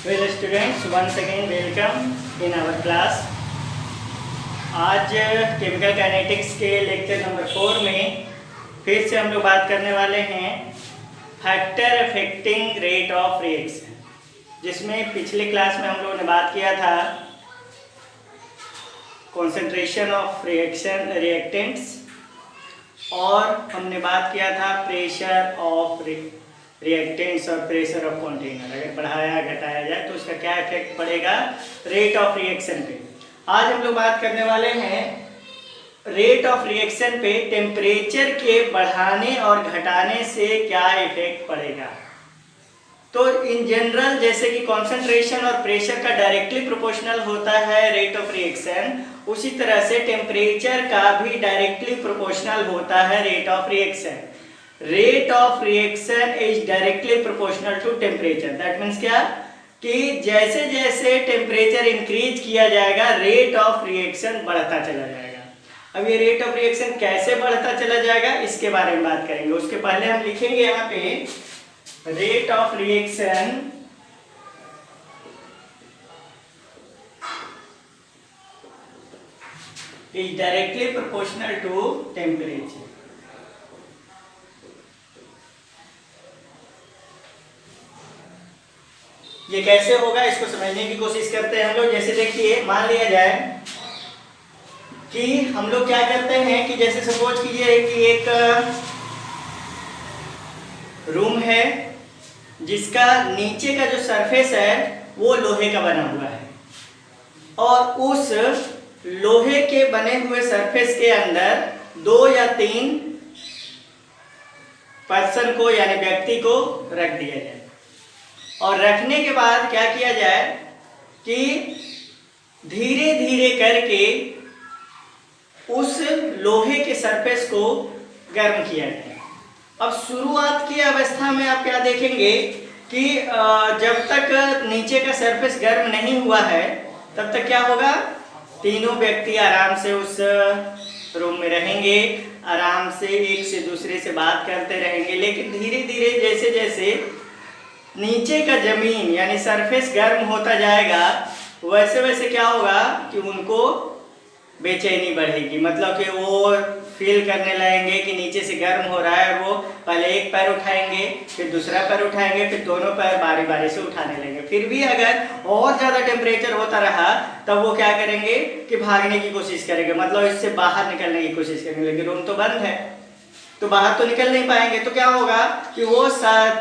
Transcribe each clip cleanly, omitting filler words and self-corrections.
Well students, once again welcome in our class. आज chemical kinetics के lecture number 4 में फिर से हम लोग बात करने वाले हैं factor affecting rate of reaction, जिसमें पिछले क्लास में हम लोगों ने बात किया था कॉन्सेंट्रेशन ऑफ रिएक्टेंट्स और हमने बात किया था प्रेशर ऑफ रिएक्टेंट्स और प्रेशर ऑफ कंटेनर। अगर बढ़ाया घटाया जाए तो उसका क्या इफेक्ट पड़ेगा रेट ऑफ रिएक्शन पे। आज हम लोग बात करने वाले हैं रेट ऑफ रिएक्शन पे टेम्परेचर के बढ़ाने और घटाने से क्या इफेक्ट पड़ेगा। तो इन जनरल जैसे कि कॉन्सेंट्रेशन और प्रेशर का डायरेक्टली प्रोपोर्शनल होता है रेट ऑफ रिएक्शन, उसी तरह से टेम्परेचर का भी डायरेक्टली प्रोपोर्शनल होता है rate of reaction. Rate of reaction is directly proportional to temperature. That means क्या कि जैसे जैसे टेम्परेचर इंक्रीज किया जाएगा रेट ऑफ रिएक्शन बढ़ता चला जाएगा। अब ये रेट ऑफ रिएक्शन कैसे बढ़ता चला जाएगा इसके बारे में बात करेंगे। उसके पहले हम लिखेंगे यहाँ पे rate of reaction is directly proportional to temperature. ये कैसे होगा इसको समझने की कोशिश करते हैं हम लोग। जैसे देखिए, मान लिया जाए कि हम लोग क्या करते हैं कि जैसे सपोज कीजिए कि एक रूम है जिसका नीचे का जो सरफेस है वो लोहे का बना हुआ है और उस लोहे के बने हुए सरफेस के अंदर 2 या 3 पर्सन को यानी व्यक्ति को रख दिया जाए और रखने के बाद क्या किया जाए कि धीरे धीरे करके उस लोहे के सरफेस को गर्म किया जाए। अब शुरुआत की अवस्था में आप क्या देखेंगे कि जब तक नीचे का सरफेस गर्म नहीं हुआ है तब तक क्या होगा, तीनों व्यक्ति आराम से उस रूम में रहेंगे, आराम से एक से दूसरे से बात करते रहेंगे। लेकिन धीरे धीरे जैसे जैसे नीचे का जमीन यानी सरफेस गर्म होता जाएगा वैसे वैसे क्या होगा कि उनको बेचैनी बढ़ेगी। मतलब कि वो फील करने लगेंगे कि नीचे से गर्म हो रहा है। वो पहले एक पैर उठाएंगे, फिर दूसरा पैर उठाएंगे, फिर दोनों पैर बारी बारी से उठाने लगेंगे। फिर भी अगर और ज़्यादा टेम्परेचर होता रहा तब वो क्या करेंगे कि भागने की कोशिश करेंगे, मतलब इससे बाहर निकलने की कोशिश करेंगे। लेकिन रूम तो बंद है तो बाहर तो निकल नहीं पाएंगे। तो क्या होगा कि वो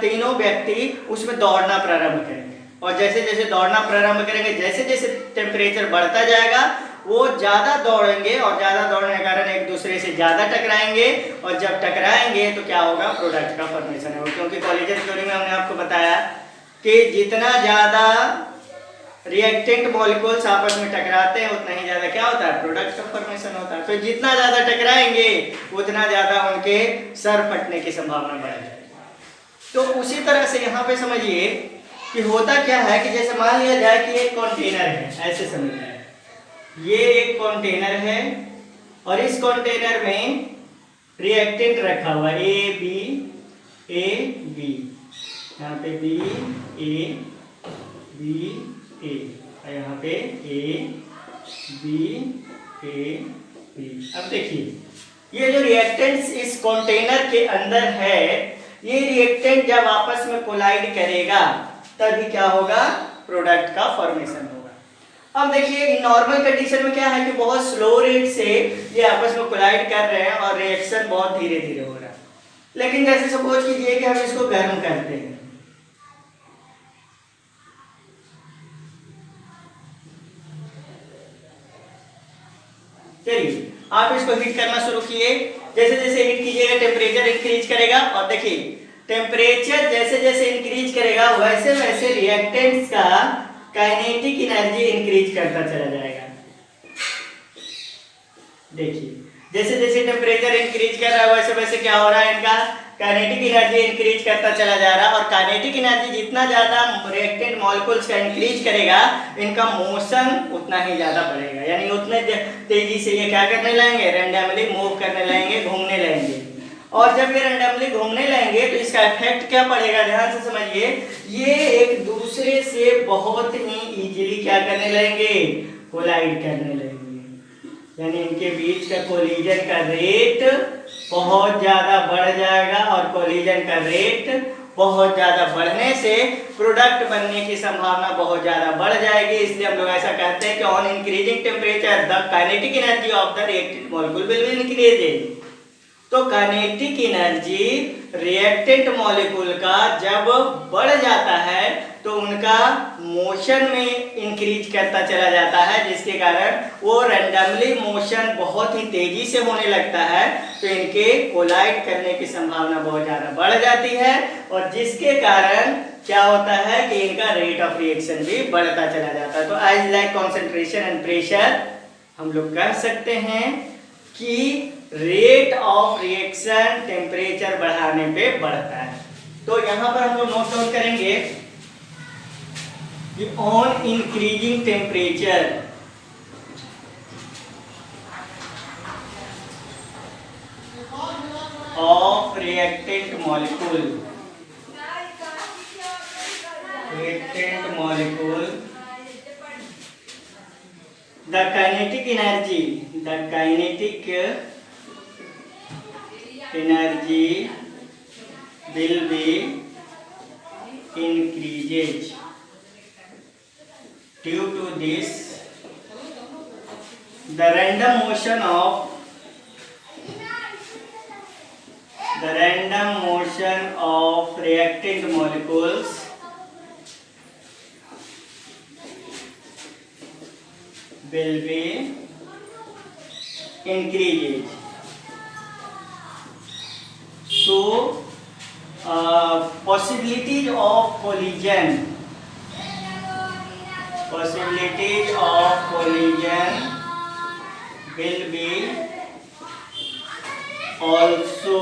तीनों व्यक्ति उसमें दौड़ना प्रारंभ करेंगे और जैसे जैसे दौड़ना प्रारंभ करेंगे, जैसे जैसे टेम्परेचर बढ़ता जाएगा वो ज़्यादा दौड़ेंगे और ज़्यादा दौड़ने के कारण एक दूसरे से ज़्यादा टकराएंगे और जब टकराएंगे तो क्या होगा, प्रोडक्ट का फॉर्मेशन होगा। क्योंकि कॉलिजन थ्योरी में हमने आपको बताया कि जितना ज़्यादा रिएक्टेंट मॉलिक्यूल्स आपस में टकराते हैं उतना ही ज़्यादा क्या होता है, प्रोडक्ट का फॉर्मेशन होता है। तो जितना ज़्यादा टकराएंगे उतना ज़्यादा उनके सर फटने की संभावना बढ़ जाएगी। तो उसी तरह से यहाँ पे समझिए कि होता क्या है कि जैसे मान लिया जाए कि एक कंटेनर है, ऐसे समझिए ये एक कंटेनर है और इस कंटेनर में रिएक्टेंट रखा हुआ है ए बी, यहाँ पे बी ए और यहाँ पे ए बी। अब देखिए ये जो रिएक्टेंट्स इस कंटेनर के अंदर है, ये रिएक्टेंट जब आपस में कोलाइड करेगा तभी क्या होगा, प्रोडक्ट का फॉर्मेशन होगा। अब देखिए नॉर्मल कंडीशन में क्या है कि बहुत स्लो रेट से ये आपस में कोलाइड कर रहे हैं और रिएक्शन बहुत धीरे धीरे हो रहा है। लेकिन जैसे सपोज कीजिए कि हम इसको गर्म करते हैं, चलिए आप इसको हीट करना शुरू किए। जैसे जैसे हीट कीजिएगा टेम्परेचर इंक्रीज करेगा और देखिए टेम्परेचर जैसे जैसे इंक्रीज करेगा वैसे वैसे रिएक्टेंट्स का काइनेटिक एनर्जी इंक्रीज करता चला जाएगा। देखिए जैसे जैसे टेम्परेचर इंक्रीज कर रहा है वैसे वैसे क्या हो रहा है, इनका काइनेटिक एनर्जी इंक्रीज करता चला जा रहा है। और काइनेटिक एनर्जी जितना ज़्यादा रिएक्टेंट मॉलिक्यूल्स का इंक्रीज करेगा इनका मोशन उतना ही ज़्यादा बढ़ेगा, यानी उतने तेजी से ये क्या करने लगेंगे, रैंडमली मूव करने लगेंगे, घूमने लगेंगे। और जब ये रैंडमली घूमने लगेंगे तो इसका इफेक्ट क्या पड़ेगा, ध्यान से समझिए। ये एक दूसरे से बहुत ही इजीली क्या करने लगेंगे, कोलाइड करने लगेंगे, यानी इनके बीच का कोलिजन का रेट बहुत ज्यादा बढ़ जाएगा, और कोलिजन का रेट बहुत ज्यादा बढ़ने से प्रोडक्ट बनने की संभावना बहुत ज्यादा बढ़ जाएगी। इसलिए हम लोग ऐसा कहते हैं कि on increasing temperature the kinetic energy of the reactant molecule will be increasing. तो काइनेटिक एनर्जी रिएक्टेंट मॉलिक्यूल का जब बढ़ जाता है तो उनका मोशन में इंक्रीज करता चला जाता है, जिसके कारण वो रैंडमली मोशन बहुत ही तेजी से होने लगता है, तो इनके कोलाइड करने की संभावना बहुत ज़्यादा बढ़ जाती है, और जिसके कारण क्या होता है कि इनका रेट ऑफ रिएक्शन भी बढ़ता चला जाता है। तो as like concentration and pressure हम लोग कह सकते हैं कि रेट ऑफ रिएक्शन टेम्परेचर बढ़ाने पे बढ़ता है। तो यहाँ पर हम लोग नोट डाउन करेंगे कि on increasing temperature of reactant molecule the kinetic energy will be increases. Due to this, the random motion of reactant molecules will be increases. So possibilities of collision will be also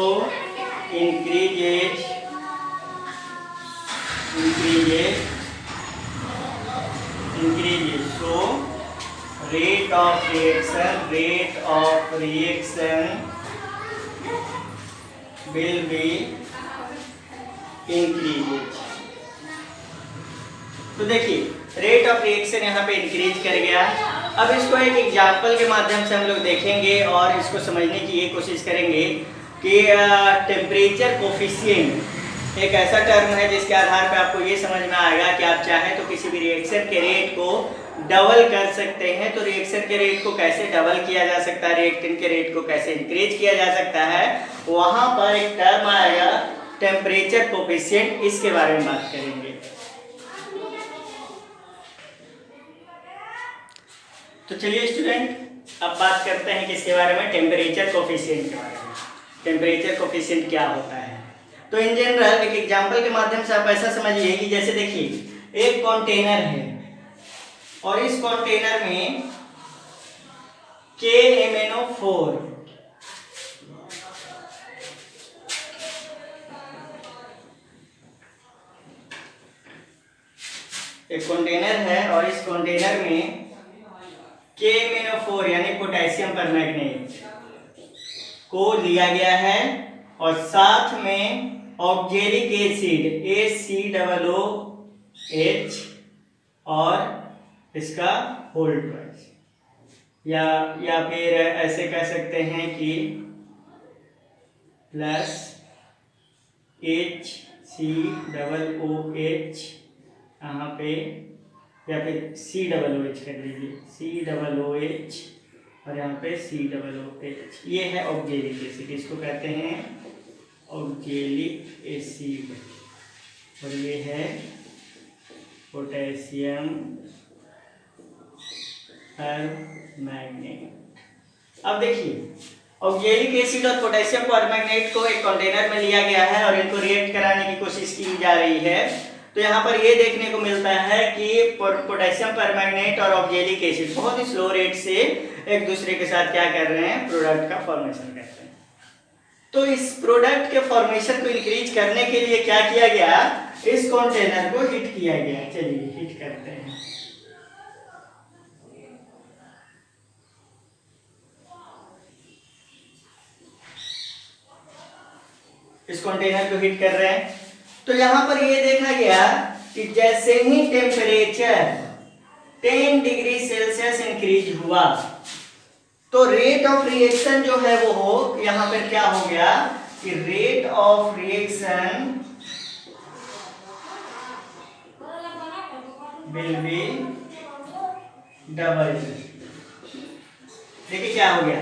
increases. So rate of reaction will be increases. तो देखिए rate of reaction यहाँ पे increase कर गया। अब इसको एक example के माध्यम से हम लोग देखेंगे और इसको समझने की ये कोशिश करेंगे कि टेम्परेचर कोफिशिएंट एक ऐसा टर्म है जिसके आधार पर आपको ये समझ में आएगा कि आप चाहें तो किसी भी रिएक्शन के रेट को डबल कर सकते हैं। तो रिएक्शन के रेट को कैसे डबल किया जा सकता है, रिएक्टेंट के रेट को कैसे इंक्रीज किया जा सकता है, वहां पर एक टर्म आएगा टेम्परेचर कोफिशिएंट, इसके बारे में बात करेंगे। तो चलिए स्टूडेंट अब बात करते हैं किसके बारे में, टेम्परेचर कोफिशिएंट के बारे में। टेम्परेचर कोफिशिएंट क्या होता है? तो इन जनरल एक एग्जांपल के माध्यम से आप ऐसा समझिए कि जैसे देखिए एक कंटेनर है और इस कंटेनर में KMnO4 एक कंटेनर है और इस कंटेनर में KMnO4 यानी पोटेशियम परमैंगनेट को लिया गया है और साथ में ऑक्जेलिक एसिड ACOOH और इसका होल ट्वाइस, या फिर ऐसे कह सकते हैं कि प्लस HCOOH यहाँ पे, या फिर COOH कर लीजिए, COOH और यहाँ पे COOH, ये है ऑक्जेलिक एसिड, इसको कहते हैं ऑक्जेलिक एसिड, और ये है पोटेशियम परमैंगनेट। अब देखिए ऑक्जेलिक एसिड और पोटेशियम परमैंगनेट को एक कंटेनर में लिया गया है और इनको रिएक्ट कराने की कोशिश की जा रही है। तो यहाँ पर ये देखने को मिलता है कि पोटेशियम परमैंगनेट और ऑक्जेलिक एसिड बहुत ही स्लो रेट से एक दूसरे के साथ क्या कर रहे हैं, प्रोडक्ट का फॉर्मेशन करते हैं। तो इस प्रोडक्ट के फॉर्मेशन को इंक्रीज करने के लिए क्या किया गया, इस कंटेनर को हीट किया गया। चलिए हीट करते हैं। इस कंटेनर को हीट कर रहे हैं। तो यहाँ पर ये देखा गया कि जैसे ही टेम्परेचर 10 डिग्री सेल्सियस इंक्रीज हुआ तो रेट ऑफ रिएक्शन जो है वो हो, यहाँ पर क्या हो गया कि rate of reaction will be double. देखिए क्या हो गया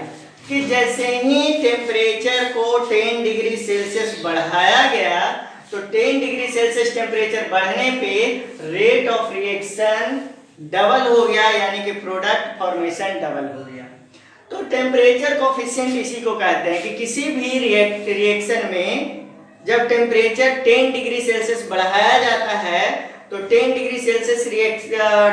कि जैसे ही टेम्परेचर को 10 डिग्री सेल्सियस बढ़ाया गया तो 10 डिग्री सेल्सियस टेम्परेचर बढ़ने पे रेट ऑफ रिएक्शन डबल हो गया, यानी कि प्रोडक्ट फॉर्मेशन डबल हो गया। तो टेम्परेचर कोफिशिएंट इसी को कहते हैं कि किसी भी रिएक्शन में जब टेम्परेचर 10 डिग्री सेल्सियस बढ़ाया जाता है तो 10 डिग्री सेल्सियस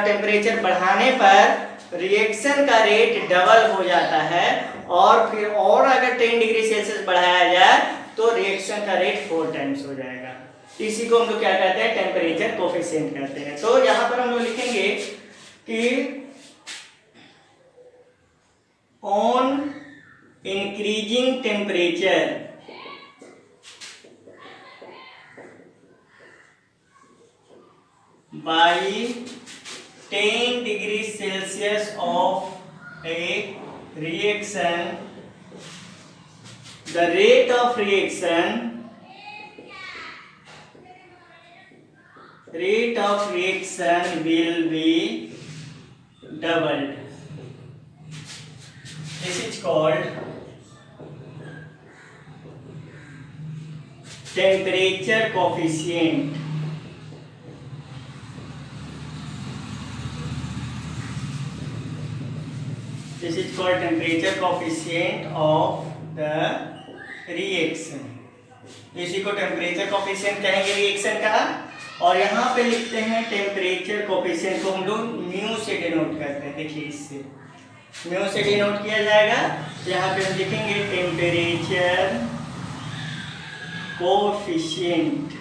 टेम्परेचर बढ़ाने पर रिएक्शन का रेट डबल हो जाता है, और फिर और अगर 10 डिग्री सेल्सियस बढ़ाया जाए तो रिएक्शन का रेट 4 टाइम्स हो जाएगा। इसी को हम लोग क्या कहते हैं, टेम्परेचर कोफिशिएंट कहते हैं। तो यहाँ पर हम लोग लिखेंगे कि on increasing temperature by 10 degree Celsius of a reaction, the rate of reaction will be doubled. This is called temperature coefficient. This is called temperature coefficient of the reaction. इसी को टेम्परेचर कोफिशिएंट कहेंगे reaction का। और यहाँ पे लिखते हैं temperature coefficient को हम लोग म्यू से डिनोट करते हैं। देखिए इससे म्यू से डिनोट किया जाएगा। यहाँ पे हम लिखेंगे टेम्परेचर कोफिशिएंट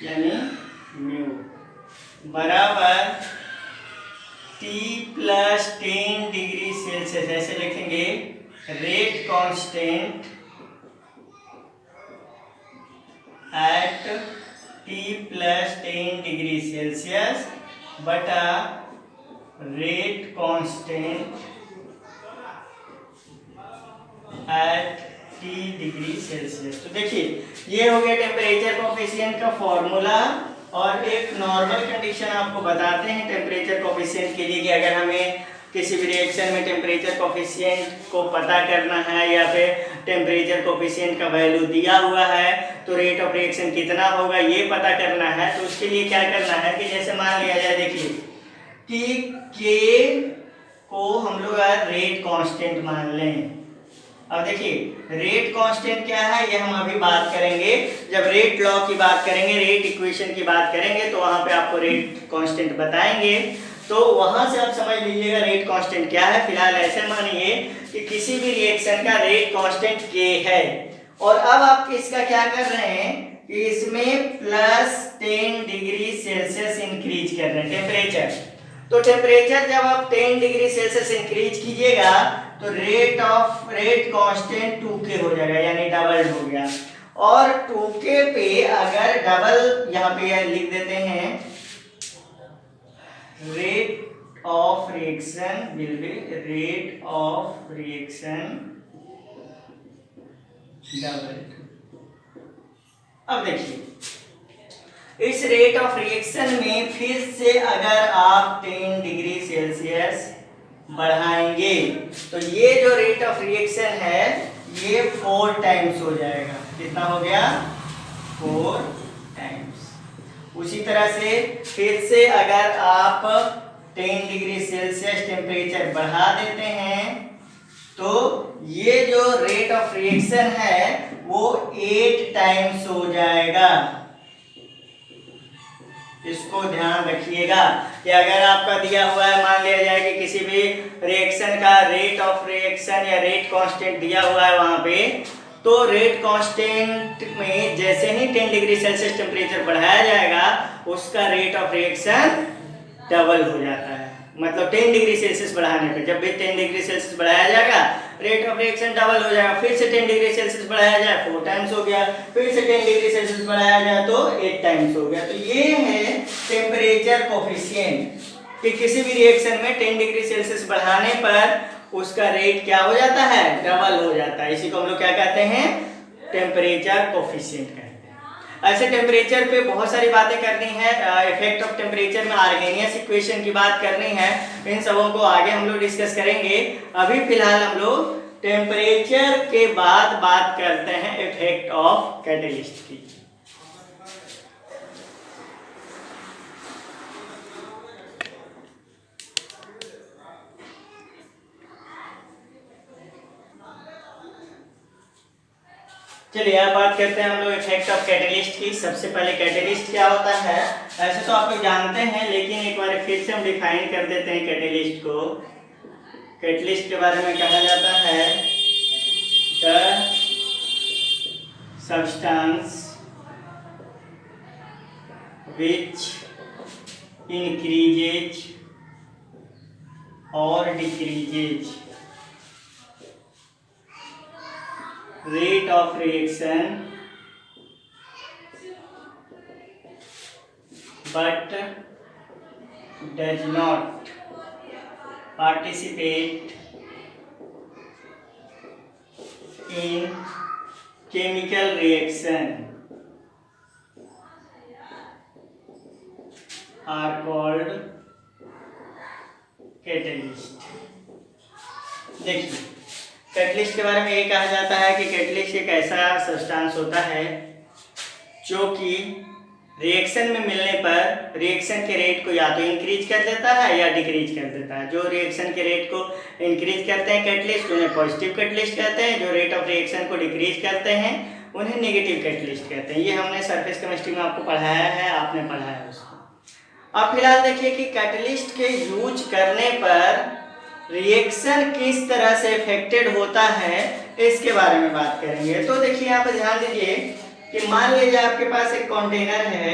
यानी म्यू बराबर T प्लस 10 डिग्री सेल्सियस, ऐसे लिखेंगे rate constant at T plus 10 degree Celsius बटा rate constant at T degree Celsius. तो देखिए ये हो गया टेम्परेचर कोफिशिएंट का फॉर्मूला। और एक नॉर्मल कंडीशन आपको बताते हैं टेम्परेचर कोफिशिएंट के लिए कि अगर हमें किसी भी रिएक्शन में टेम्परेचर कोफिशिएंट को पता करना है या फिर टेम्परेचर कोफिशिएंट का वैल्यू दिया हुआ है तो रेट ऑफ रिएक्शन कितना होगा ये पता करना है। तो उसके लिए क्या करना है कि जैसे मान लिया जाए, देखिए कि K को हम लोग रेट कांस्टेंट मान लें। अब देखिए रेट कांस्टेंट क्या है ये हम अभी बात करेंगे। जब रेट लॉ की बात करेंगे, रेट इक्वेशन की बात करेंगे तो वहां पे आपको रेट कांस्टेंट बताएंगे, तो वहां से आप समझ लीजिएगा रेट कांस्टेंट क्या है। फिलहाल ऐसे मानिए कि किसी भी रिएक्शन का रेट कांस्टेंट K है और अब आप इसका क्या कर रहे हैं कि इसमें प्लस 10 डिग्री सेल्सियस इंक्रीज कर रहे हैं टेम्परेचर। तो टेम्परेचर जब आप 10 डिग्री सेल्सियस इंक्रीज कीजिएगा तो रेट कांस्टेंट 2K हो जाएगा, यानी डबल हो गया। और 2K पे अगर डबल यहाँ पे लिख देते हैं, rate of reaction will be rate of reaction double. अब देखिए इस रेट ऑफ रिएक्शन में फिर से अगर आप 10 डिग्री सेल्सियस बढ़ाएंगे तो ये जो रेट ऑफ रिएक्शन है ये 4 टाइम्स हो जाएगा। कितना हो गया? 4 टाइम्स। उसी तरह से फिर से अगर आप 10 डिग्री सेल्सियस टेम्परेचर बढ़ा देते हैं तो ये जो रेट ऑफ रिएक्शन है वो 8 टाइम्स हो जाएगा। इसको ध्यान रखिएगा कि अगर आपका दिया हुआ है, मान लिया जाए कि किसी भी रिएक्शन का रेट ऑफ रिएक्शन या रेट कांस्टेंट दिया हुआ है वहां पे, तो रेट कांस्टेंट में जैसे ही 10 डिग्री सेल्सियस टेम्परेचर बढ़ाया जाएगा उसका रेट ऑफ रिएक्शन डबल हो जाता है। मतलब 10 डिग्री सेल्सियस बढ़ाने पे, जब भी 10 डिग्री सेल्सियस बढ़ाया जाएगा रेट ऑफ रिएक्शन डबल हो जाएगा, फिर से 10 डिग्री सेल्सियस बढ़ाया जाए 4 टाइम्स हो गया, फिर से 10 डिग्री सेल्सियस बढ़ाया जाए तो 8 टाइम्स हो गया। तो ये है टेम्परेचर कोफिशिएंट कि किसी भी रिएक्शन में 10 डिग्री सेल्सियस बढ़ाने पर उसका रेट क्या हो जाता है, डबल हो जाता है। इसी को हम लोग क्या कहते हैं, टेम्परेचर कोफिशिएंट कहते हैं। ऐसे टेम्परेचर पे बहुत सारी बातें करनी है, इफेक्ट ऑफ टेम्परेचर में आर्गेनियस इक्वेशन की बात करनी है, इन सबों को आगे हम लोग डिस्कस करेंगे। अभी फिलहाल हम लोग टेम्परेचर के बाद बात करते हैं इफेक्ट ऑफ कैटलिस्ट की। चलिए अब बात करते हैं हम लोग इफेक्ट ऑफ कैटलिस्ट की। सबसे पहले कैटलिस्ट क्या होता है, ऐसे तो आप लोग जानते हैं, लेकिन एक बार फिर से हम डिफाइन कर देते हैं कैटलिस्ट को। कैटलिस्ट के बारे में कहा जाता है द सब्सटेंस विच इंक्रीजेज और decreases rate of reaction but does not participate in chemical reaction are called catalyst। देखिए कैटलिस्ट के बारे में ये कहा जाता है कि कैटलिस्ट एक ऐसा सब्सटेंस होता है जो कि रिएक्शन में मिलने पर रिएक्शन के रेट को या तो इंक्रीज कर देता है या डिक्रीज कर देता है। जो रिएक्शन के रेट को इंक्रीज करते हैं कैटलिस्ट उन्हें पॉजिटिव कैटलिस्ट कहते हैं, जो रेट ऑफ रिएक्शन को डिक्रीज करते हैं उन्हें नेगेटिव कैटलिस्ट कहते हैं। ये हमने सरफेस केमिस्ट्री में आपको पढ़ाया है, आपने पढ़ा है उसको। अब फिलहाल देखिए कि कैटलिस्ट के यूज करने पर रिएक्शन किस तरह से इफेक्टेड होता है इसके बारे में बात करेंगे। तो देखिए यहाँ पर ध्यान दीजिए कि मान लीजिए आपके पास एक कंटेनर है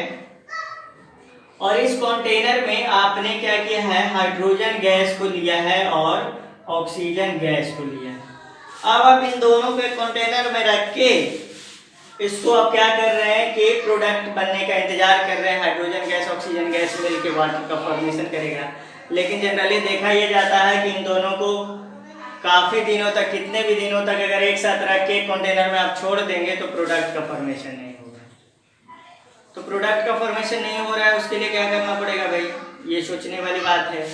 और इस कंटेनर में आपने क्या किया है, हाइड्रोजन गैस को लिया है और ऑक्सीजन गैस को लिया है। अब आप इन दोनों को कंटेनर में रख के इसको आप क्या कर रहे हैं कि प्रोडक्ट बनने का इंतजार कर रहे हैं। हाइड्रोजन गैस ऑक्सीजन गैस मिलकर वाटर का फॉर्मेशन करेगा, लेकिन जनरली देखा यह जाता है कि इन दोनों को काफी दिनों तक, कितने भी दिनों तक अगर एक साथ रख के कंटेनर में आप छोड़ देंगे तो प्रोडक्ट का फॉर्मेशन नहीं होगा। तो प्रोडक्ट का फॉर्मेशन नहीं हो रहा है, उसके लिए क्या करना पड़ेगा भाई, ये सोचने वाली बात है।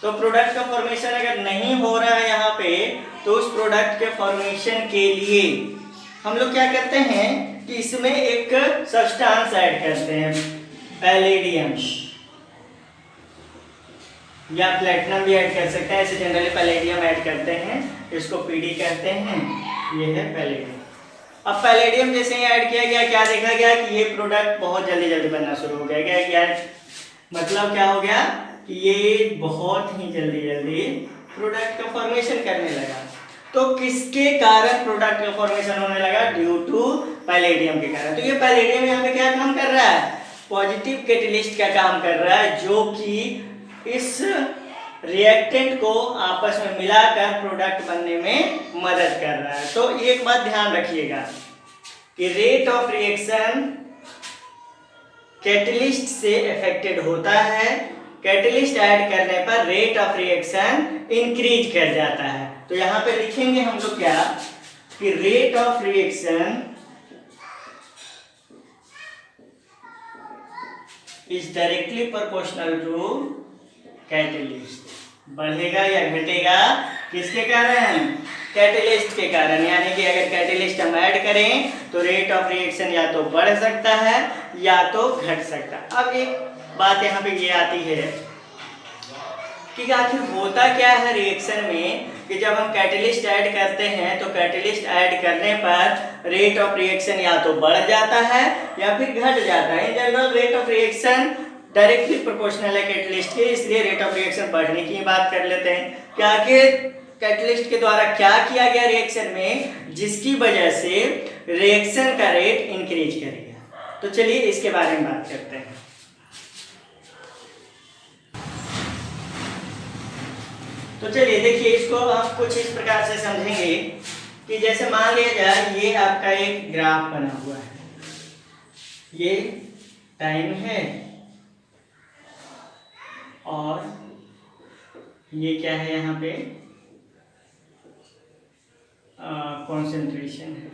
तो प्रोडक्ट का फॉर्मेशन अगर नहीं हो रहा है यहाँ पे, तो उस प्रोडक्ट के फॉर्मेशन के लिए हम लोग क्या करते हैं कि इसमें एक सब्सटेंस ऐड करते हैं, पैलेडियम या प्लेटिनम भी ऐड कर सकते हैं। ऐसे जनरली पैलेडियम ऐड करते हैं, इसको पीडी कहते हैं। ये है पैलेडियम। अब पैलेडियम जैसे ही ऐड किया गया, क्या देखा गया कि ये प्रोडक्ट बहुत जल्दी जल्दी बनना शुरू हो गया। क्या मतलब क्या हो गया कि ये बहुत ही जल्दी जल्दी प्रोडक्ट का फॉर्मेशन करने लगा। तो किसके कारण प्रोडक्ट का फॉर्मेशन होने लगा, ड्यू टू पैलेडियम के कारण। तो ये पैलेडियम यहाँ पे क्या काम कर रहा है, पॉजिटिव कैटलिस्ट का काम कर रहा है, जो कि इस रिएक्टेंट को आपस में मिलाकर प्रोडक्ट बनने में मदद कर रहा है। तो एक बात ध्यान रखिएगा कि रेट ऑफ रिएक्शन कैटलिस्ट से अफेक्टेड होता है। कैटलिस्ट ऐड करने पर रेट ऑफ रिएक्शन इंक्रीज कर जाता है। तो यहां पे लिखेंगे हम लोग क्या कि rate of reaction is directly proportional to catalyst. बढ़ेगा या घटेगा किसके कारण, कैटलिस्ट के कारण। यानी कि अगर कैटलिस्ट हम ऐड करें तो रेट ऑफ रिएक्शन या तो बढ़ सकता है या तो घट सकता है। अब एक बात यहाँ पे ये आती है कि आखिर होता क्या है रिएक्शन में कि जब हम कैटलिस्ट ऐड करते हैं तो कैटलिस्ट ऐड करने पर रेट ऑफ रिएक्शन या तो बढ़ जाता है या फिर घट जाता है। In general rate of reaction directly proportional है कैटलिस्ट के, इसलिए रेट ऑफ रिएक्शन बढ़ने की बात कर लेते हैं। क्या कि कैटलिस्ट के द्वारा क्या किया गया रिएक्शन में, जिसकी वजह से रिएक्शन का रेट इंक्रीज करेगा। तो चलिए इसके बारे में बात करते हैं। तो तो चलिए देखिए, इसको हम कुछ इस प्रकार से समझेंगे कि जैसे मान लिया जाए ये आपका एक ग्राफ बना हुआ है, ये टाइम है और ये क्या है यहाँ पे कंसंट्रेशन है,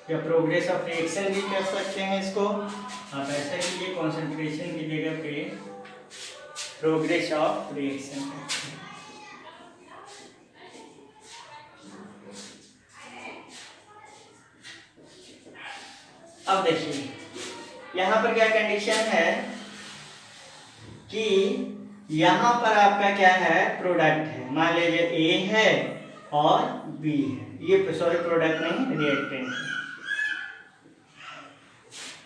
या प्रोग्रेस ऑफ रिएक्शन भी कर सकते हैं इसको आप ऐसा कीजिए, कंसंट्रेशन की जगह पे प्रोग्रेस ऑफ रिएक्शन करते हैं। अब देखिए यहाँ पर क्या कंडीशन है कि यहाँ पर आपका क्या है, प्रोडक्ट है, मान लीजिए ए है और बी है, ये सॉरी प्रोडक्ट नहीं रिएक्टेंट है,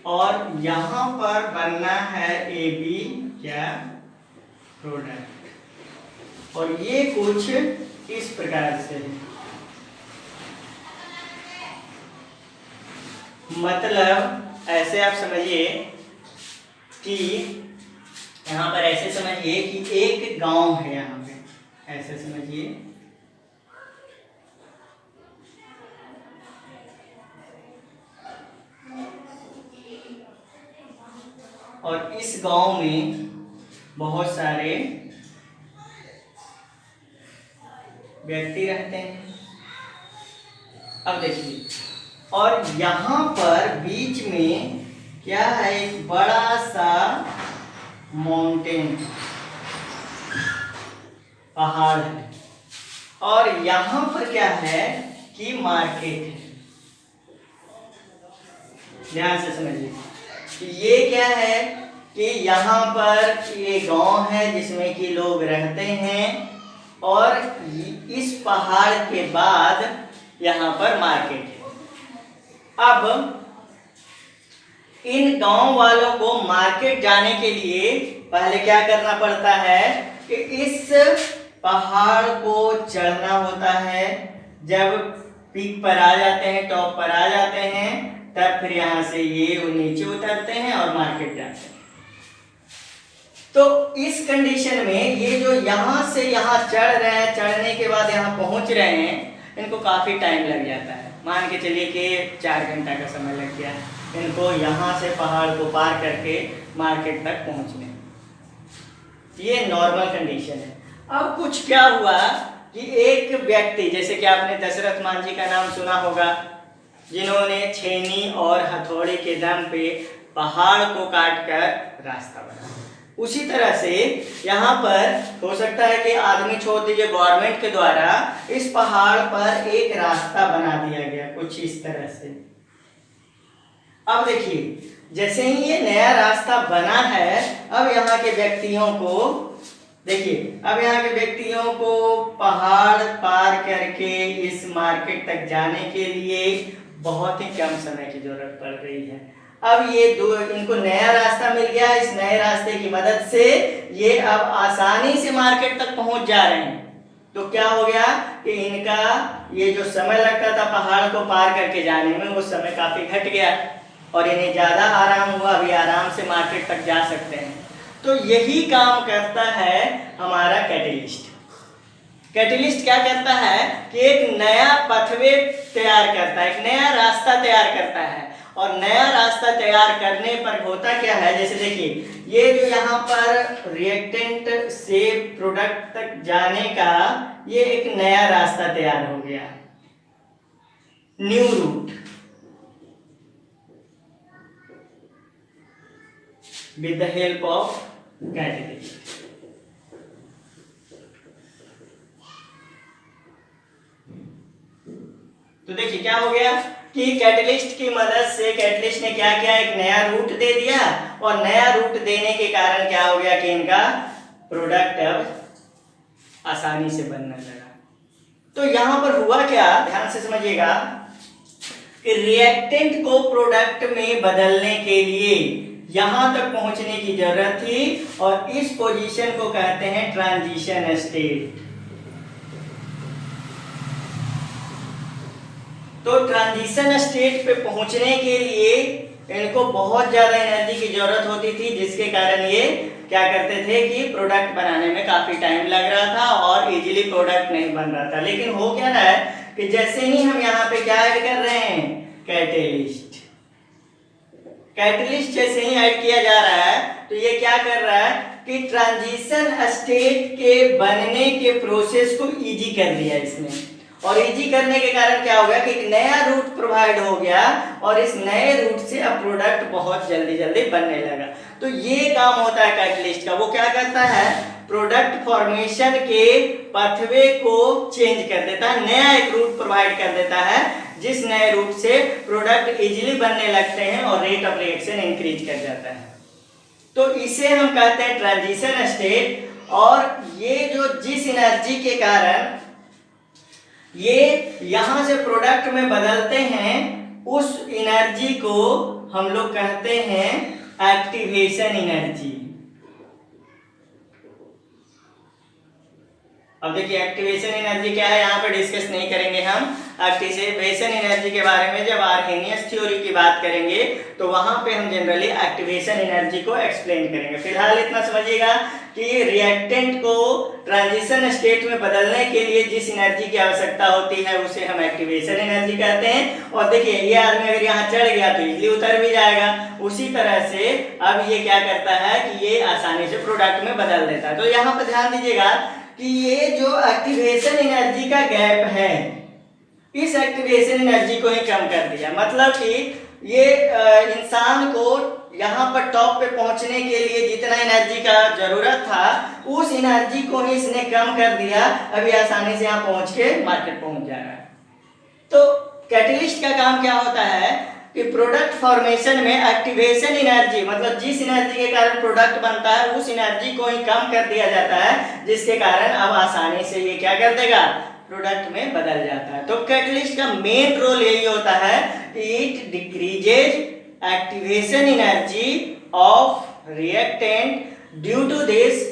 और यहाँ पर बनना है ए बी क्या, प्रोडक्ट, और ये कुछ इस प्रकार से है, मतलब ऐसे आप समझिए कि यहाँ पर ऐसे समझिए कि एक गांव है, यहाँ पे ऐसे समझिए, और इस गांव में बहुत सारे व्यक्ति रहते हैं। अब देखिए, और यहाँ पर बीच में क्या है, एक बड़ा सा माउंटेन, पहाड़ है, और यहाँ पर क्या है कि मार्केट है। ध्यान से समझिए कि ये क्या है कि यहाँ पर ये गांव है जिसमें कि लोग रहते हैं, और इस पहाड़ के बाद यहाँ पर मार्केट है। अब इन गांव वालों को मार्केट जाने के लिए पहले क्या करना पड़ता है कि इस पहाड़ को चढ़ना होता है। जब पीक पर आ जाते हैं, टॉप पर आ जाते हैं, तब फिर यहाँ से ये नीचे उतरते हैं और मार्केट जाते हैं। तो इस कंडीशन में ये जो यहाँ से यहाँ चढ़ रहे हैं, चढ़ने के बाद यहाँ पहुँच रहे हैं, इनको काफ़ी टाइम लग जाता है। मान के चलिए कि 4 घंटा का समय लग गया इनको यहाँ से पहाड़ को पार करके मार्केट तक पहुँचने। ये नॉर्मल कंडीशन है। अब कुछ क्या हुआ कि एक व्यक्ति, जैसे कि आपने दशरथ मान जी का नाम सुना होगा, जिन्होंने छेनी और हथौड़े के दम पे पहाड़ को काट कर रास्ता बनाया। उसी तरह से यहाँ पर हो सकता है कि आदमी छोड़ दीजिए, गवर्नमेंट के द्वारा इस पहाड़ पर एक रास्ता बना दिया गया कुछ इस तरह से। अब देखिए, जैसे ही ये नया रास्ता बना है, अब यहाँ के व्यक्तियों को देखिए, अब यहाँ के व्यक्तियों को पहाड़ पार करके इस मार्केट तक जाने के लिए बहुत ही कम समय की जरूरत पड़ रही है। अब ये इनको नया रास्ता मिल गया। इस नए रास्ते की मदद से ये अब आसानी से मार्केट तक पहुंच जा रहे हैं। तो क्या हो गया कि इनका ये जो समय लगता था पहाड़ को पार करके जाने में, वो समय काफी घट गया और इन्हें ज्यादा आराम हुआ। अभी आराम से मार्केट तक जा सकते हैं। तो यही काम करता है हमारा कैटलिस्ट। कैटलिस्ट क्या करता है कि एक नया पथवे तैयार करता है, एक नया रास्ता तैयार करता है। और नया रास्ता तैयार करने पर होता क्या है, जैसे देखिए, ये जो यहाँ पर रिएक्टेंट से प्रोडक्ट तक जाने का ये एक नया रास्ता तैयार हो गया, new root with the help of catalyst. तो देखिए क्या हो गया कि कैटलिस्ट की मदद से कैटलिस्ट ने क्या किया, एक नया रूट दे दिया। और नया रूट देने के कारण क्या हो गया कि इनका प्रोडक्ट अब आसानी से बनने लगा। तो यहां पर हुआ क्या, ध्यान से समझिएगा कि रिएक्टेंट को प्रोडक्ट में बदलने के लिए यहां तक पहुंचने की जरूरत थी, और इस पोजीशन को कहते हैं ट्रांजिशन स्टेट। तो ट्रांजिशन स्टेट पे पहुंचने के लिए इनको बहुत ज्यादा एनर्जी की जरूरत होती थी, जिसके कारण ये क्या करते थे कि प्रोडक्ट बनाने में काफ़ी टाइम लग रहा था और इजीली प्रोडक्ट नहीं बन रहा था। लेकिन हो क्या रहा है कि जैसे ही हम यहाँ पे क्या ऐड कर रहे हैं, कैटेलिस्ट, कैटेलिस्ट जैसे ही ऐड किया जा रहा है तो ये क्या कर रहा है कि ट्रांजिशन स्टेट के बनने के प्रोसेस को इजी कर दिया इसने। और इजी करने के कारण क्या हो गया कि एक नया रूट प्रोवाइड हो गया और इस नए रूट से अब प्रोडक्ट बहुत जल्दी जल्दी बनने लगा। तो ये काम होता है कैटलिस्ट का। वो क्या करता है, प्रोडक्ट फॉर्मेशन के पाथवे को चेंज कर देता है, नया एक रूट प्रोवाइड कर देता है जिस नए रूट से प्रोडक्ट इजीली बनने लगते हैं और रेट ऑफ रिएक्शन इंक्रीज कर जाता है। तो इसे हम कहते हैं ट्रांजिशन स्टेट। और ये जो जिस एनर्जी के कारण ये यहां से प्रोडक्ट में बदलते हैं उस एनर्जी को हम लोग कहते हैं एक्टिवेशन एनर्जी। अब देखिए एक्टिवेशन एनर्जी क्या है, यहाँ पे डिस्कस नहीं करेंगे हम। एक्टिवेशन एनर्जी के बारे में जब आर्हेनियस थ्योरी की बात करेंगे तो वहां पे हम जनरली एक्टिवेशन एनर्जी को एक्सप्लेन करेंगे। फिलहाल इतना समझिएगा कि रिएक्टेंट को ट्रांजिशन स्टेट में बदलने के लिए जिस एनर्जी की आवश्यकता होती है उसे हम एक्टिवेशन एनर्जी कहते हैं। और देखिए ये आदमी अगर यहाँ चढ़ गया तो इजीली उतर भी जाएगा। उसी तरह से अब ये क्या करता है कि ये आसानी से प्रोडक्ट में बदल देता है। तो यहाँ पर ध्यान दीजिएगा कि ये जो एक्टिवेशन एनर्जी का गैप है, इस एक्टिवेशन एनर्जी को ही कम कर दिया। मतलब कि ये इंसान को यहाँ पर टॉप पे पहुंचने के लिए जितना एनर्जी का जरूरत था उस एनर्जी को ही इसने कम कर दिया। अभी आसानी से यहाँ पहुंच के मार्केट पहुंच जा रहा है। तो कैटलिस्ट का काम क्या होता है कि प्रोडक्ट फॉर्मेशन में एक्टिवेशन एनर्जी, मतलब जिस एनर्जी के कारण प्रोडक्ट बनता है उस एनर्जी को ही कम कर दिया जाता है, जिसके कारण अब आसानी से ये क्या कर देगा, प्रोडक्ट में बदल जाता है। तो कैटलिस्ट का मेन रोल यही होता है कि it decreases activation energy of reactant. Due to this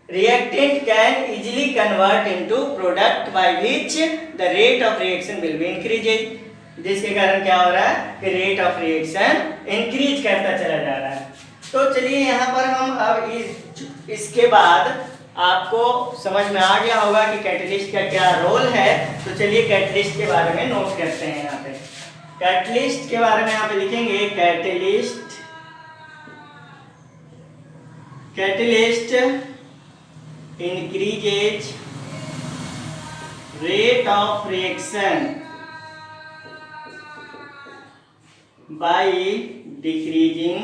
reactant can easily convert into product by which the rate of reaction will be increased। जिसके कारण क्या हो रहा है कि रेट ऑफ रिएक्शन इंक्रीज करता चला जा रहा है। तो चलिए यहाँ पर हम अब इसके बाद आपको समझ में आ गया होगा कि कैटलिस्ट का क्या रोल है। तो चलिए कैटलिस्ट के बारे में नोट करते हैं। यहाँ पे कैटलिस्ट के बारे में यहाँ पे लिखेंगे catalyst increases rate of reaction by decreasing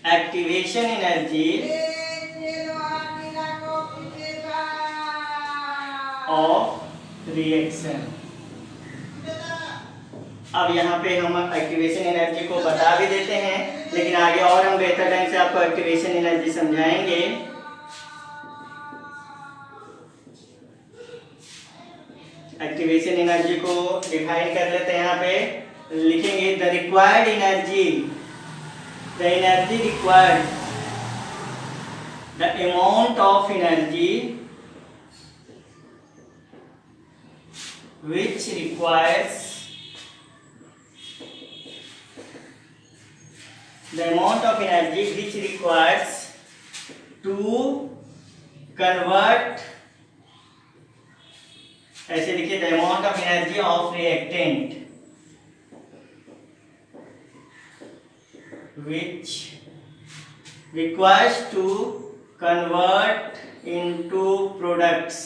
activation energy of reaction। अब यहाँ पे हम एक्टिवेशन एनर्जी को बता भी देते हैं, लेकिन आगे और हम बेहतर ढंग से आपको एक्टिवेशन एनर्जी समझाएंगे। एक्टिवेशन एनर्जी को डिफाइन कर लेते हैं। यहाँ पे लिखेंगे the required energy, the energy required, the amount of energy which requires the amount of energy which requires to convert, ऐसे लिखिए the amount of energy of reactant which requires to convert into products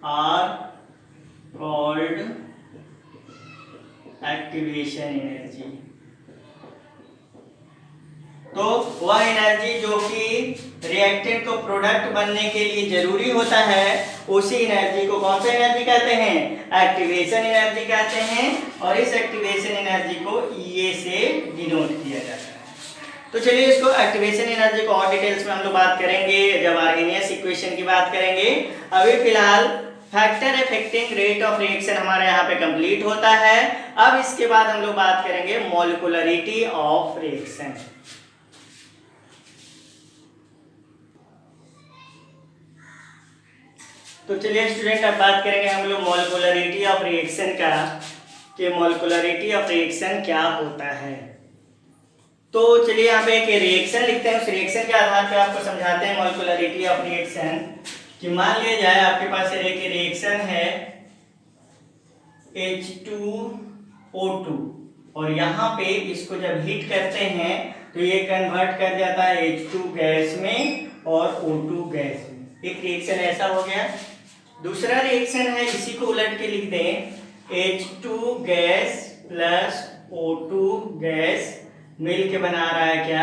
are called activation energy. तो वह energy जो कि reactant को product बनने के लिए जरूरी होता है उसी एनर्जी को कौन सा एनर्जी कहते हैं, एक्टिवेशन एनर्जी कहते हैं। और इस एक्टिवेशन एनर्जी को EA से डिनोट किया जाता है। तो चलिए इसको एक्टिवेशन एनर्जी को और डिटेल्स में हम लोग बात करेंगे जब आर्हेनियस इक्वेशन की बात करेंगे। अभी फिलहाल factor affecting rate of reaction हमारा यहाँ पे कंप्लीट होता है। अब इसके बाद हम लोग बात करेंगे मॉलिक्यूलरिटी ऑफ रिएक्शन। तो चलिए स्टूडेंट अब बात करेंगे हम लोग मॉलिक्यूलरिटी ऑफ रिएक्शन का, कि मॉलिक्यूलरिटी ऑफ रिएक्शन क्या होता है। तो चलिए यहाँ पे एक रिएक्शन लिखते हैं, उस रिएक्शन के आधार पे आपको समझाते हैं मॉलिक्यूलरिटी ऑफ रिएक्शन। कि मान लिया जाए आपके पास एक रिएक्शन है H2O2 और यहाँ पे इसको जब हीट करते हैं तो ये कन्वर्ट कर जाता है H2 गैस में और O2 गैस में। एक रिएक्शन ऐसा हो गया। दूसरा रिएक्शन है, इसी को उलट के लिख दें, H2 gas plus O2 gas मिल के बना रहा है क्या,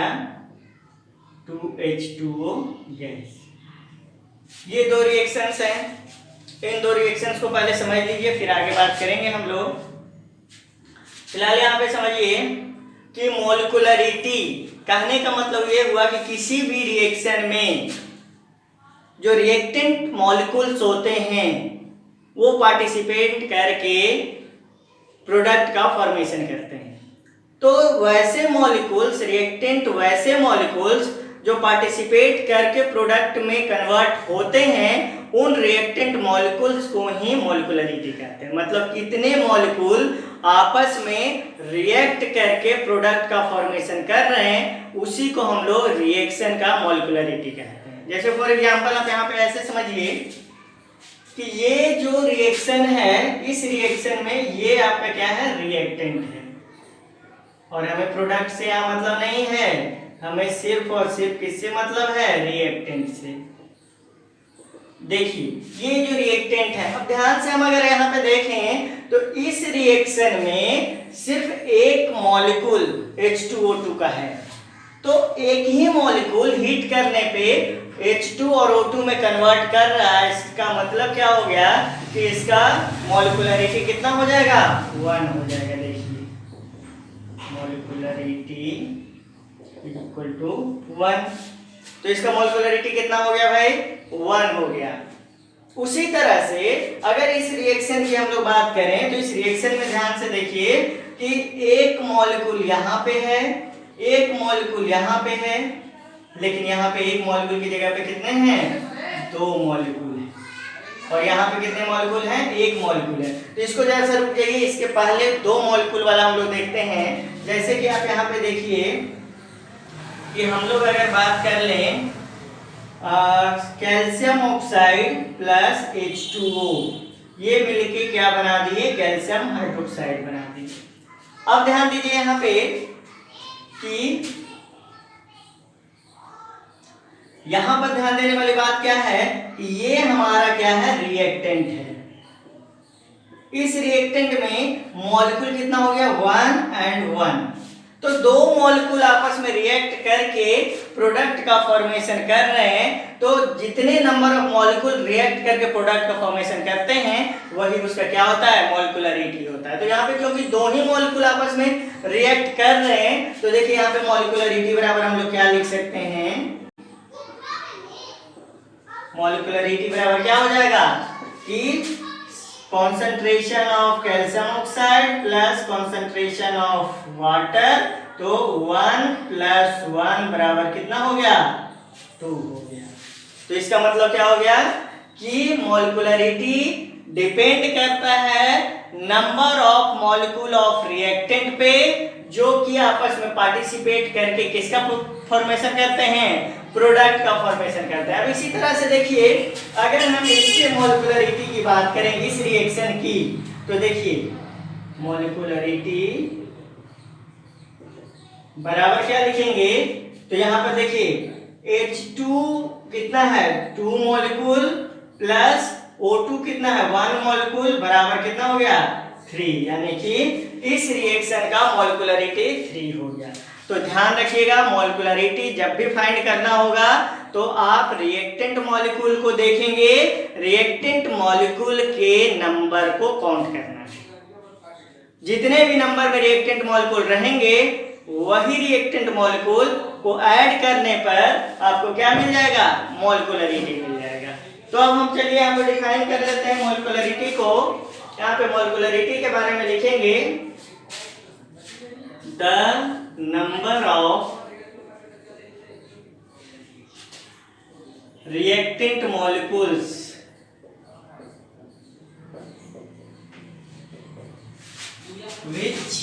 2H2O गैस। ये दो रिएक्शंस हैं। इन दो रिएक्शंस को पहले समझ लीजिए, फिर आगे बात करेंगे हम लोग। फिलहाल यहाँ पे समझिए कि मॉलिक्यूलरिटी कहने का मतलब ये हुआ कि किसी भी रिएक्शन में जो रिएक्टेंट मॉलिक्यूल्स होते हैं वो पार्टिसिपेट करके प्रोडक्ट का फॉर्मेशन करते हैं। तो वैसे मॉलिक्यूल्स, रिएक्टेंट वैसे मॉलिक्यूल्स जो पार्टिसिपेट करके प्रोडक्ट में कन्वर्ट होते हैं, उन रिएक्टेंट मॉलिक्यूल्स को ही मॉलिक्यूलरिटी कहते हैं। मतलब कितने मॉलिक्यूल आपस में रिएक्ट करके प्रोडक्ट का फॉर्मेशन कर रहे हैं, उसी को हम लोग रिएक्शन का मॉलिक्यूलरिटी कहते हैं। जैसे फॉर एग्जांपल आप यहाँ पे ऐसे समझिए कि ये जो रिएक्शन है, इस रिएक्शन में ये आपका क्या है, रिएक्टेंट है, और हमें प्रोडक्ट से यहाँ मतलब नहीं है, हमें सिर्फ और सिर्फ किससे मतलब है, रिएक्टेंट से। देखिए ये जो रिएक्टेंट है, अब ध्यान से हम अगर यहाँ पे देखें तो इस रिएक्शन में सिर्फ एक मॉलिक्यूल H2O2 का है। तो एक ही मॉलिक्यूल हीट करने पे H2 और O2 में कन्वर्ट कर रहा है। इसका मतलब क्या हो गया कि इसका मॉलिक्यूलरिटी कितना हो जाएगा, 1 हो जाएगा। देखिए मॉलिक्यूलरिटी इक्वल टू 1, तो इसका मॉलिक्यूलरिटी कितना हो गया भाई, 1 हो गया। उसी तरह से अगर इस रिएक्शन की हम लोग बात करें तो इस रिएक्शन में ध्यान से देखिए कि एक मॉलिक्यूल यहाँ पे है, एक मॉलिक्यूल यहाँ पे है, लेकिन यहाँ पे एक मॉलिक्यूल की जगह पे कितने हैं, 2 मॉलिक्यूल हैं, और यहाँ पे कितने मॉलिक्यूल हैं, 1 मॉलिक्यूल है। तो इसको जैसा रुक जाइए, इसके पहले 2 मॉलिक्यूल वाला हम लोग देखते हैं। जैसे कि आप यहाँ पे देखिए कि हम लोग अगर बात कर लें कैल्शियम ऑक्साइड प्लस H2O, ये मिलके क्या बना दिए, कैल्शियम हाइड्रोक्साइड बना दिए। अब ध्यान दीजिए यहाँ पे कि यहां पर ध्यान देने वाली बात क्या है कि ये हमारा क्या है, रिएक्टेंट है। इस रिएक्टेंट में मॉलिक्यूल कितना हो गया, 1 and 1। तो 2 मॉलिक्यूल आपस में रिएक्ट करके प्रोडक्ट का फॉर्मेशन कर रहे हैं। तो जितने नंबर ऑफ मॉलिक्यूल रिएक्ट करके प्रोडक्ट का फॉर्मेशन करते हैं, वही उसका क्या होता है, मॉलिक्यूलरिटी होता है। तो यहाँ पे क्योंकि 2 ही मॉलिक्यूल आपस में रिएक्ट कर रहे हैं, तो देखिए यहाँ पे मॉलिक्यूलरिटी बराबर हम लोग क्या लिख सकते हैं, मॉलिक्यूलरिटी बराबर क्या हो जाएगा कि concentration of calcium oxide plus concentration of water, तो 1 + 1 बराबर कितना हो गया, 2 हो गया। तो इसका मतलब क्या हो गया कि मॉलिक्यूलरिटी डिपेंड करता है number of molecule of reactant पे, जो कि आपस में पार्टिसिपेट करके किसका फॉर्मेशन करते हैं, प्रोडक्ट का फॉर्मेशन करते हैं। अब इसी तरह से देखिए अगर हम इसके मॉलिक्यूलरिटी की बात करें इस रिएक्शन की, तो देखिए मॉलिक्यूलरिटी बराबर क्या लिखेंगे, तो यहाँ पर देखिए H2 कितना है, 2 मॉलिक्यूल प्लस O2 कितना है, 1 मॉलिक्यूल बराबर कितना हो गया, 3, यानी कि इस रिएक्शन का मॉलिक्यूलरिटी 3 हो गया। तो ध्यान रखिएगा मॉलिक्यूलरिटी जब भी फाइंड करना होगा तो आप रिएक्टेंट मॉलिक्यूल को देखेंगे, रिएक्टेंट मॉलिक्यूल के नंबर को काउंट करना है। जितने भी नंबर में रिएक्टेंट मॉलिक्यूल रहेंगे, वही रिएक्टेंट मॉलिक्यूल को ऐड करने पर आपको क्या मिल जाएगा, मॉलिक्यूलरिटी मिल जाएगा। तो अब हम चलिए यहाँ पे डिफाइन कर लेते हैं मॉलिक्यूलरिटी को। यहाँ पे मॉलिक्यूलरिटी के बारे में लिखेंगे the number of reactant molecules which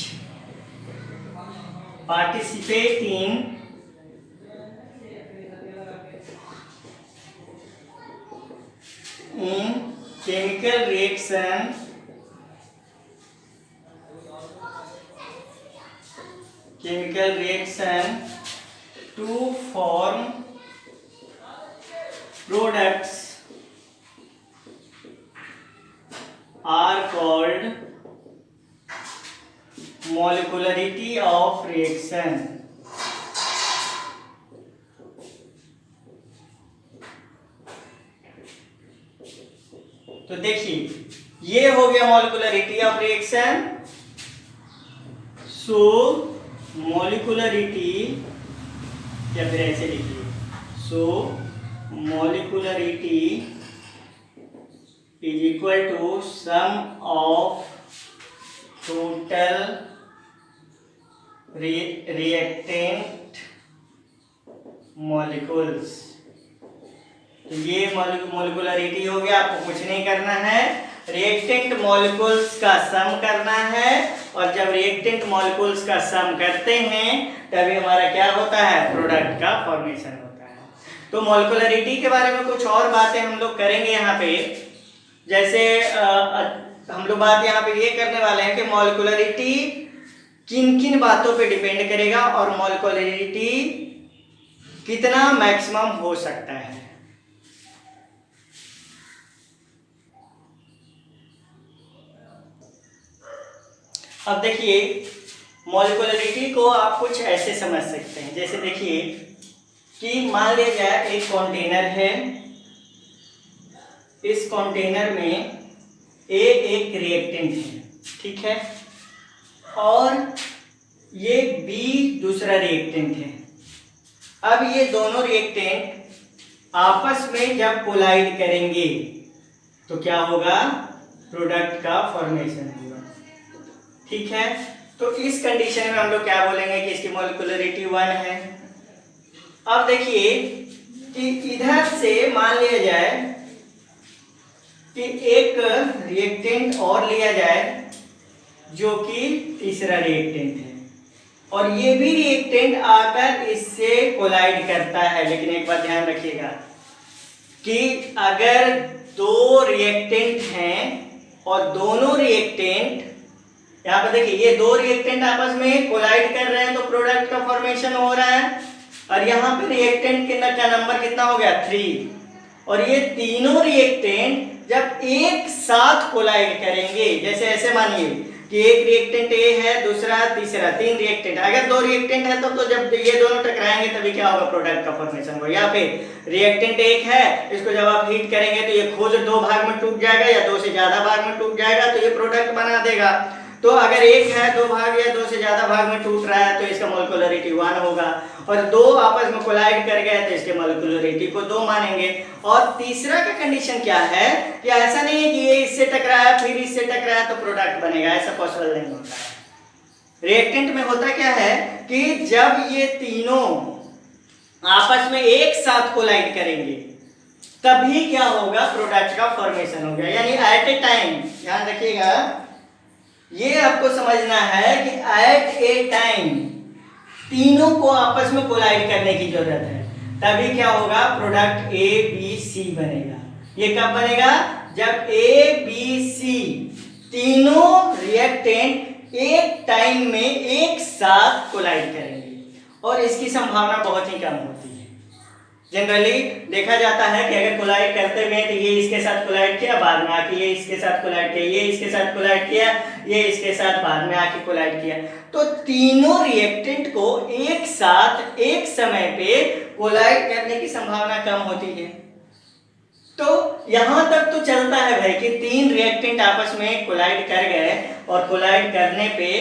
participate in chemical reaction to form products are called molecularity of reaction. तो देखिए ये हो गया मॉलिक्युलरिटी ऑफ रिएक्शन. सो मॉलिक्युलरिटी, या फिर ऐसे लिखिए, so molecularity is equal to sum of total reactant molecules. तो ये मॉलिक्युलरिटी हो गया. आपको कुछ नहीं करना है, रिएक्टेंट मॉलिक्यूल्स का सम करना है, और जब रिएक्टेंट मॉलिक्यूल्स का सम करते हैं तभी हमारा क्या होता है, प्रोडक्ट का फॉर्मेशन होता है. तो मॉलिक्युलरिटी के बारे में कुछ और बातें हम लोग करेंगे यहाँ पे. जैसे हम लोग बात यहाँ पे ये करने वाले हैं कि मॉलिक्युलरिटी किन किन बातों पे डिपेंड करेगा और मॉलिक्युलरिटी कितना मैक्सिमम हो सकता है. अब देखिए मॉलिक्युलरिटी को आप कुछ ऐसे समझ सकते हैं. जैसे देखिए कि मान लिया जाए एक कंटेनर है, इस कंटेनर में ए एक रिएक्टेंट है, ठीक है, और ये बी दूसरा रिएक्टेंट है. अब ये दोनों रिएक्टेंट आपस में जब कोलाइड करेंगे तो क्या होगा, प्रोडक्ट का फॉर्मेशन होगा. ठीक है, तो इस कंडीशन में हम लोग क्या बोलेंगे कि इसकी मॉलिक्युलरिटी 1 है. अब देखिए कि इधर से मान लिया जाए कि एक रिएक्टेंट और लिया जाए जो कि तीसरा रिएक्टेंट है, और ये भी रिएक्टेंट आकर इससे कोलाइड करता है. लेकिन एक बात ध्यान रखिएगा कि अगर दो रिएक्टेंट हैं और दोनों रिएक्टेंट, यहाँ पर देखिए ये दो रिएक्टेंट आपस में कोलाइड कर रहे हैं तो प्रोडक्ट का फॉर्मेशन हो रहा है, और यहाँ पे रिएक्टेंट का नंबर कितना हो गया, 3. और ये तीनों रिएक्टेंट जब एक साथ कोलाइड करेंगे, जैसे ऐसे मानिए कि एक रिएक्टेंट ए है, दूसरा तीसरा, 3 रिएक्टेंट. अगर 2 रिएक्टेंट है तब तो जब ये दोनों टकराएंगे तभी क्या होगा, प्रोडक्ट का फॉर्मेशन होगा. यहाँ पे रिएक्टेंट एक है, इसको जब आप हीट करेंगे तो ये खुद 2 भाग में टूट जाएगा या 2 से ज्यादा भाग में टूट जाएगा, तो ये प्रोडक्ट बना देगा. तो अगर एक है 2 भाग या 2 से ज्यादा भाग में टूट रहा है तो इसका मॉलिक्युलरिटी 1 होगा, और 2 आपस में कोलाइड कर गए तो इसके मॉलिक्युलरिटी को 2 मानेंगे. और तीसरा का कंडीशन क्या है कि ऐसा नहीं है कि ये इससे टकराया फिर इससे टकराया तो प्रोडक्ट बनेगा, ऐसा पॉसिबल नहीं होता है. रिएक्टेंट में होता क्या है कि जब ये तीनों आपस में एक साथ कोलाइड करेंगे तभी क्या होगा, प्रोडक्ट का फॉर्मेशन होगा. यानी एट ए टाइम, ध्यान रखिएगा, ये आपको समझना है कि एट ए टाइम तीनों को आपस में कोलाइड करने की जरूरत है, तभी क्या होगा, प्रोडक्ट ए बी सी बनेगा. ये कब बनेगा, जब ए बी सी तीनों रिएक्टेंट एक टाइम में एक साथ कोलाइड करेंगे, और इसकी संभावना बहुत ही कम होती है. जनरली देखा जाता है कि अगर कोलाइड करते हुए तो ये इसके साथ कोलाइड किया, बाद में आके ये इसके साथ कोलाइड किया, ये इसके साथ कोलाइड किया, ये इसके साथ बाद में आके कोलाइड किया, तो तीनों रिएक्टेंट को एक साथ एक समय पे कोलाइड करने की संभावना कम होती है. तो यहां तक तो चलता है भाई कि 3 रिएक्टेंट आपस में कोलाइड कर गए और कोलाइड करने पे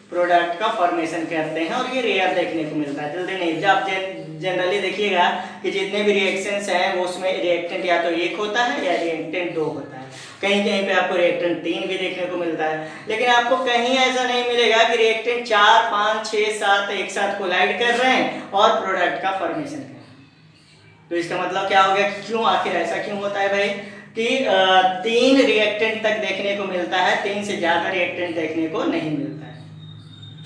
प्रोडक्ट का फॉर्मेशन करते हैं, और ये रेयर देखने को मिलता है, जल्दी नहीं. जब जनरली देखिएगा कि जितने भी रिएक्शंस हैं वो उसमें रिएक्टेंट या तो 1 होता है या रिएक्टेंट 2 होता है. कहीं कहीं पे आपको रिएक्टेंट 3 भी देखने को मिलता है, लेकिन आपको कहीं ऐसा नहीं मिलेगा कि रिएक्टेंट 4, 5, 6, 7 एक साथ कोलाइड कर रहे हैं और प्रोडक्ट का फॉर्मेशन कर रहे हैं. तो इसका मतलब क्या हो गया, क्यों, आखिर ऐसा क्यों होता है भाई कि 3 रिएक्टेंट तक देखने को मिलता है, 3 से ज्यादा रिएक्टेंट देखने को नहीं मिलता है.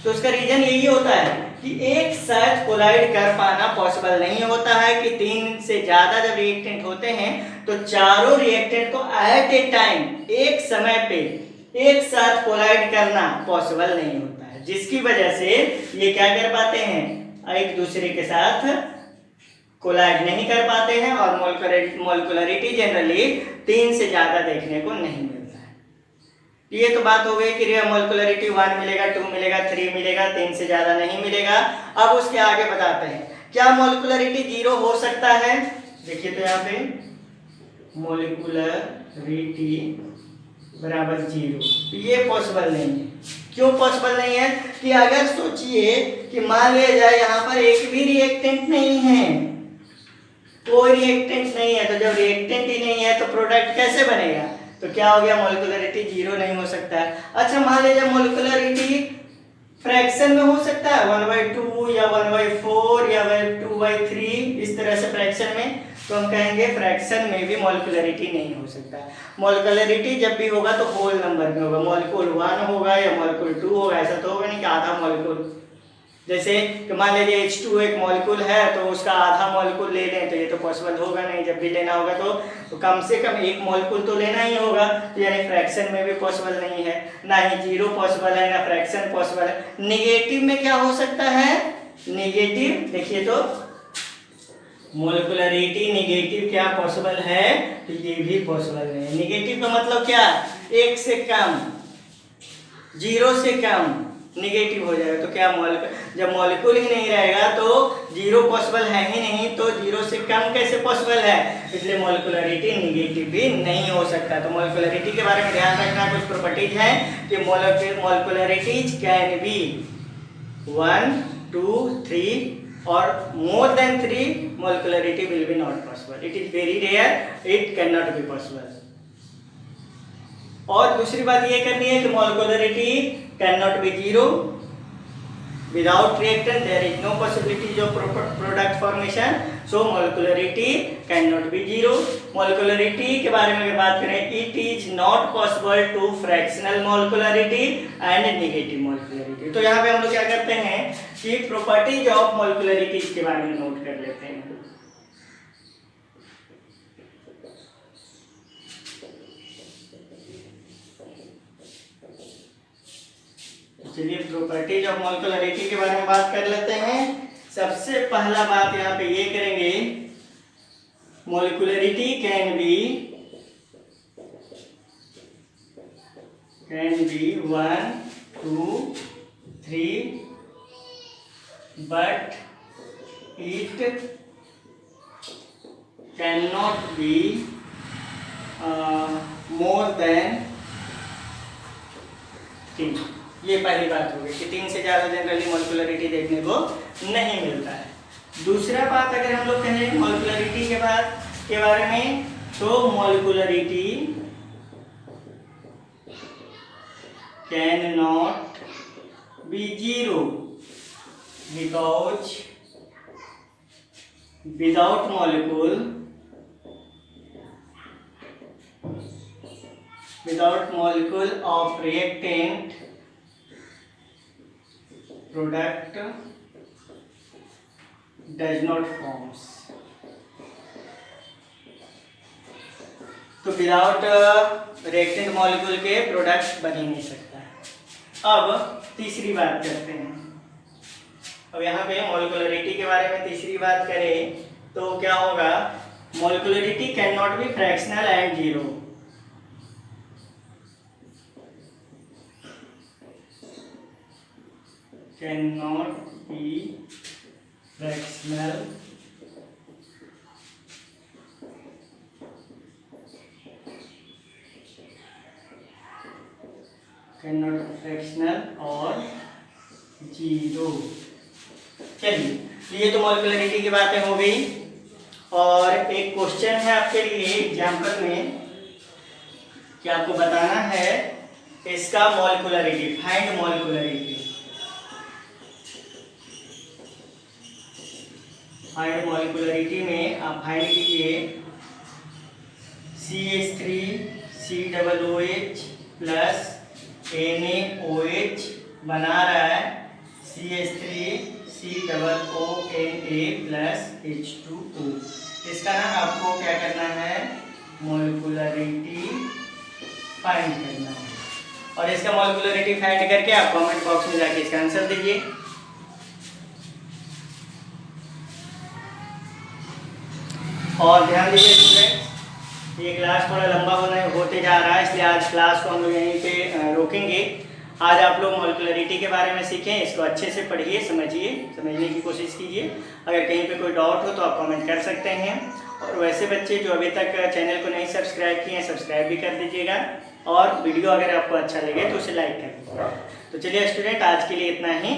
तो उसका रीजन यही होता है कि एक साथ कोलाइड कर पाना पॉसिबल नहीं होता है, कि 3 से ज्यादा जब रिएक्टेंट होते हैं तो चारों रिएक्टेंट को एट ए टाइम, एक समय पे एक साथ कोलाइड करना पॉसिबल नहीं होता है, जिसकी वजह से ये क्या कर पाते हैं, एक दूसरे के साथ कोलाइड नहीं कर पाते हैं और मोलकुलरिटी जनरली 3 से ज्यादा देखने को नहीं मिलता है। ये तो बात हो गई कि मोलकुलरिटी 1 मिलेगा, 2 मिलेगा, 3 मिलेगा, 3 से ज्यादा नहीं मिलेगा। अब उसके आगे बताते हैं क्या मोलकुलरिटी 0 हो सकता है। देखिए तो यहाँ पे मोलकुलरिटी बराबर 0, तो ये पॉसिबल नहीं है। क्यों पॉसिबल नहीं है कि अगर सोचिए कि मान लिया जाए यहाँ पर एक भी रिएक्टेंट नहीं है, कोई रिएक्टेंट नहीं है, तो जब रिएक्टेंट ही नहीं है तो प्रोडक्ट कैसे बनेगा, तो क्या हो गया, मोलकुलरिटी 0 नहीं हो सकता है। अच्छा मान लीजिए मोलकुलरिटी फ्रैक्शन में हो सकता है 1/2 या 1/4 या 2/3, इस तरह से फ्रैक्शन में, तो हम कहेंगे फ्रैक्शन में भी मोलकुलरिटी नहीं हो सकता है। मोलकुलरिटी जब भी होगा तो होल नंबर में होगा, मोलकुल 1 होगा या मोलकुल 2 होगा, ऐसा तो होगा नहीं कि आधा मोलकुल। जैसे कि मान लीजिए H2 एक मॉलिक्यूल है तो उसका आधा मॉलिक्यूल ले लें, तो ये तो पॉसिबल होगा नहीं। जब भी लेना होगा तो कम से कम एक मॉलिक्यूल तो लेना ही होगा, तो यानी फ्रैक्शन में भी पॉसिबल नहीं है, ना ही 0 पॉसिबल है, ना फ्रैक्शन पॉसिबल है। निगेटिव में क्या हो सकता है, निगेटिव देखिए तो मोलकुलरिटी निगेटिव क्या पॉसिबल है, तो ये भी पॉसिबल नहीं है। निगेटिव का मतलब क्या, 1 से कम, 0 से कम निगेटिव हो जाएगा। तो क्या जब मॉलिक्यूल ही नहीं रहेगा तो 0 पॉसिबल है ही नहीं, तो 0 से कम कैसे पॉसिबल है, इसलिए मॉलिक्यूलरिटी निगेटिव भी नहीं हो सकता। तो मॉलिक्यूलरिटी के बारे में ध्यान रखना, कुछ प्रॉपर्टीज हैं कि मॉलिक्यूलरिटीज कैन बी 1, 2, 3 और more than 3 molecularity will be not possible, it is very rare, it can not be possible. और दूसरी बात ये करनी है कि molecularity can not be 0, without reactant there is no possibility of product formation, so molecularity can not be 0। Molecularity के बारे में अगर बात करें, it is not possible to fractional molecularity and negative molecularity. तो यहाँ पे हम लोग क्या करते हैं कि प्रॉपर्टीज ऑफ मॉलिक्यूलरिटी के बारे में नोट कर लेते हैं। चलिए प्रॉपर्टीज ऑफ मॉलिक्यूलरिटी के बारे में बात कर लेते हैं। सबसे पहला बात यहाँ पे ये करेंगे, molecularity can be 1, 2, 3 but it cannot be more than 3। ये पहली बात हो गई कि 3 से ज़्यादा जनरली मॉलिक्यूलरिटी देखने को नहीं मिलता है। दूसरा बात अगर हम लोग कहें मॉलिक्यूलरिटी के बारे में, तो molecularity can not be 0 because without molecule of reactant product does not forms। तो विदाउट रिएक्टेंट मॉलिक्यूल के प्रोडक्ट बन ही नहीं सकता है। अब तीसरी बात करते हैं। अब यहाँ पे मॉलिक्यूलरिटी के बारे में तीसरी बात करें तो क्या होगा, molecularity can not B fractional and 0। cannot be fractional और 0। चलिए ये तो मॉलिक्यूलरिटी की बातें हो गई। और एक क्वेश्चन है आपके लिए एग्जाम्पल में कि आपको बताना है इसका molecularity, find molecularity. Find molecularity में आप फाइंड कीजिए CH3COOH प्लस NaOH बना रहा है CH3 COONA+H2O। इसका ना आपको क्या करना है, मोलिकुलरिटी फाइंड करना है। और इसका मोलिकुलरिटी फाइंड करके आप कमेंट बॉक्स में जाके इसका आंसर दीजिए। और ध्यान दीजिए स्टूडेंट्स, ये क्लास थोड़ा लंबा होते जा रहा है, इसलिए आज क्लास को हम लोग यहीं पे रोकेंगे। आज आप लोग मोलिकुलरिटी के बारे में सीखें, इसको अच्छे से पढ़िए, समझने की कोशिश कीजिए। अगर कहीं पे कोई डाउट हो तो आप कमेंट कर सकते हैं। और वैसे बच्चे जो अभी तक चैनल को नहीं सब्सक्राइब किए हैं, सब्सक्राइब भी कर दीजिएगा। और वीडियो अगर आपको अच्छा लगे तो उसे लाइक कर दीजिएगा। तो चलिए स्टूडेंट, आज के लिए इतना ही।